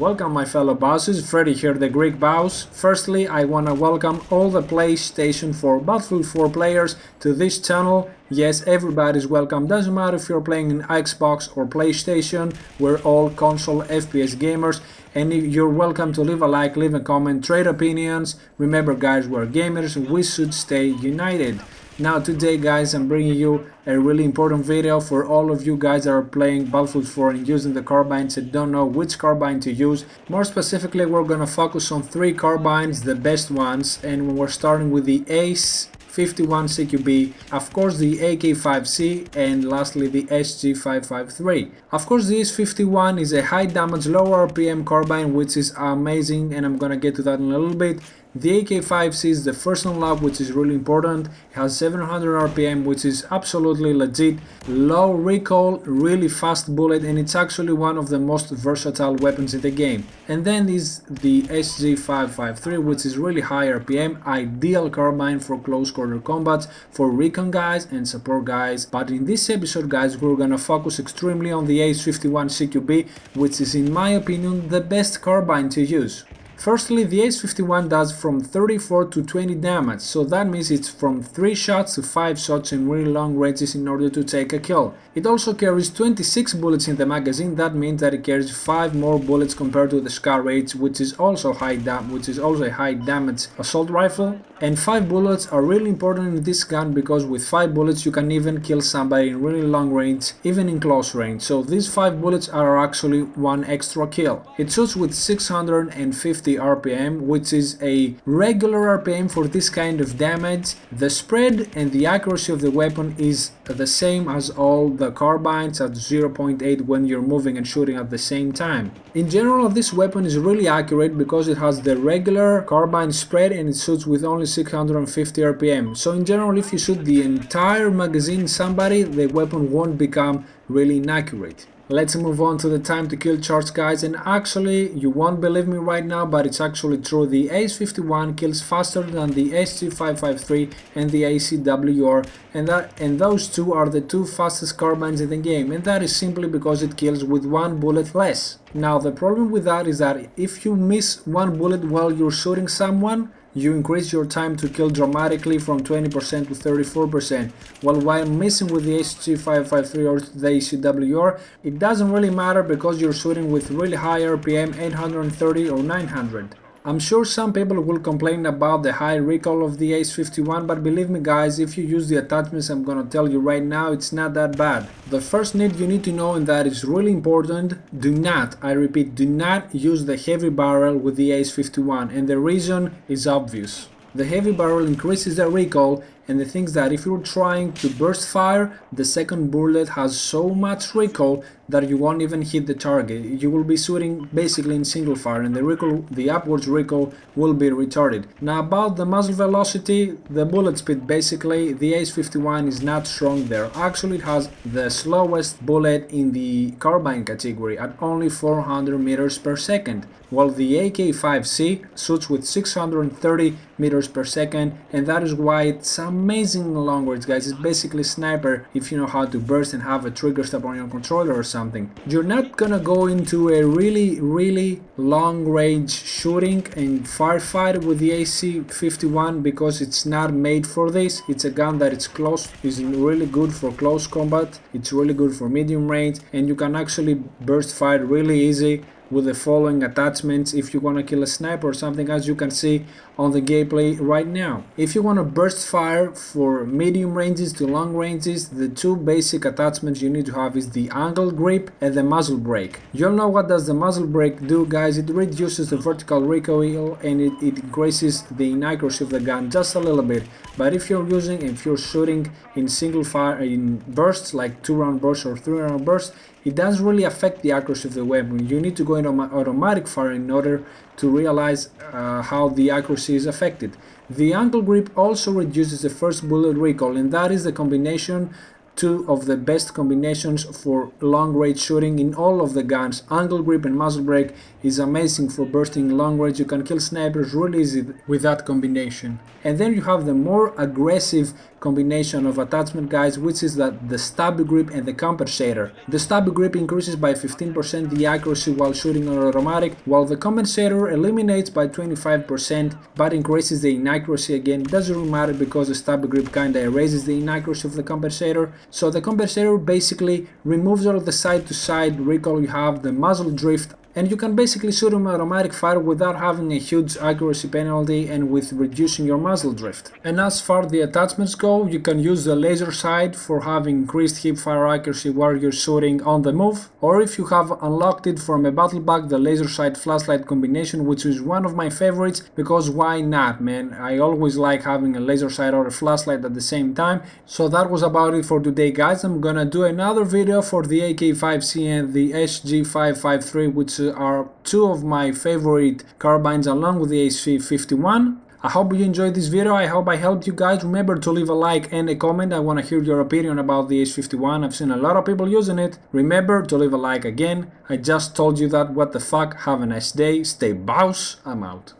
Welcome my fellow bosses, Freddy here, the Greek boss. Firstly, I wanna welcome all the PlayStation 4 Battlefield 4 players to this channel. Yes, everybody's welcome, doesn't matter if you're playing in Xbox or PlayStation, we're all console FPS gamers. And you're welcome to leave a like, leave a comment, trade opinions. Remember guys, we're gamers, we should stay united. Now today guys, I'm bringing you a really important video for all of you guys that are playing Battlefield 4 and using the carbines and don't know which carbine to use. More specifically, we're gonna focus on 3 carbines, the best ones, and we're starting with the Ace 51 CQB, of course the AK5C, and lastly the SG553. Of course the Ace 51 is a high damage, low RPM carbine, which is amazing, and I'm gonna get to that in a little bit. The AK5C is the first unlock, which is really important. It has 700 RPM, which is absolutely legit. Low recoil, really fast bullet, and it's actually one of the most versatile weapons in the game. And then is the SG553, which is really high RPM, ideal carbine for close quarter combats, for recon guys and support guys. But in this episode guys, we're gonna focus extremely on the Ace 51 CQB, which is in my opinion the best carbine to use. Firstly, the Ace 51 does from 34 to 20 damage, so that means it's from 3 shots to 5 shots in really long ranges in order to take a kill. It also carries 26 bullets in the magazine, that means that it carries 5 more bullets compared to the Scar H, which is also a high damage assault rifle. And 5 bullets are really important in this gun because with 5 bullets you can even kill somebody in really long range, even in close range. So these 5 bullets are actually 1 extra kill. It shoots with 650 RPM, which is a regular RPM for this kind of damage. The spread and the accuracy of the weapon is the same as all the carbines at 0.8 when you're moving and shooting at the same time. In general, this weapon is really accurate because it has the regular carbine spread and it shoots with only 650 RPM. So in general, if you shoot the entire magazine somebody, the weapon won't become really inaccurate. Let's move on to the time to kill charts guys, and actually you won't believe me right now, but it's actually true. The Ace 51 kills faster than the SG553 and the ACWR, and those two are the 2 fastest carbines in the game, and that is simply because it kills with 1 bullet less. Now the problem with that is that if you miss 1 bullet while you're shooting someone, you increase your time to kill dramatically from 20% to 34%, while missing with the SG553 or the ACWR, it doesn't really matter because you're shooting with really high RPM, 830 or 900. I'm sure some people will complain about the high recoil of the Ace 51, but believe me guys, if you use the attachments I'm gonna tell you right now, it's not that bad. The first need you need to know, and that is really important, do not, I repeat, do not use the heavy barrel with the Ace 51, and the reason is obvious. The heavy barrel increases the recoil, and the thing is that if you're trying to burst fire, the second bullet has so much recoil that you won't even hit the target. You will be shooting basically in single fire, and the upwards recoil will be retarded. Now about the muzzle velocity, the bullet speed, basically the Ace 51 is not strong there. Actually it has the slowest bullet in the carbine category at only 400 meters per second, while the AK5C shoots with 630 meters per second, and that is why it's amazing long range guys. It's basically sniper if you know how to burst and have a trigger step on your controller or something. You're not gonna go into a really long range shooting and firefight with the AC51 because it's not made for this. It's a gun that is really good for close combat, it's really good for medium range, and you can actually burst fire really easy with the following attachments if you want to kill a sniper or something, as you can see on the gameplay right now. If you want to burst fire for medium ranges to long ranges, the 2 basic attachments you need to have is the angle grip and the muzzle brake. You'll know what does the muzzle brake do guys. It reduces the vertical recoil and it increases the inaccuracy of the gun just a little bit, but if you're shooting in single fire in bursts like 2-round bursts or 3-round bursts, it doesn't really affect the accuracy of the weapon. You need to go into automatic fire in order to realize how the accuracy is affected. The angle grip also reduces the first bullet recoil, and that is the combination two of the best combinations for long range shooting in all of the guns. Angle grip and muzzle brake is amazing for bursting long range. You can kill snipers really easy with that combination. And then you have the more aggressive combination of attachment, guys, which is the stabby grip and the compensator. The stabby grip increases by 15% the accuracy while shooting on automatic, while the compensator eliminates by 25% but increases the inaccuracy again. Doesn't really matter because the stabby grip kinda erases the inaccuracy of the compensator. So the compensator basically removes all of the side to side recoil. You have the muzzle drift, and you can basically shoot an automatic fire without having a huge accuracy penalty and with reducing your muzzle drift. And as far the attachments go, you can use the laser sight for having increased hip fire accuracy while you're shooting on the move, or if you have unlocked it from a battle pack, the laser sight flashlight combination, which is one of my favorites, because why not, man? I always like having a laser sight or a flashlight at the same time. So that was about it for today, guys. I'm gonna do another video for the AK-5C and the SG553, which are two of my favorite carbines along with the AC-51. I hope you enjoyed this video. I hope I helped you guys. Remember to leave a like and a comment. I want to hear your opinion about the AC-51. I've seen a lot of people using it. Remember to leave a like again. I just told you that. What the fuck. Have a nice day. Stay boss. I'm out.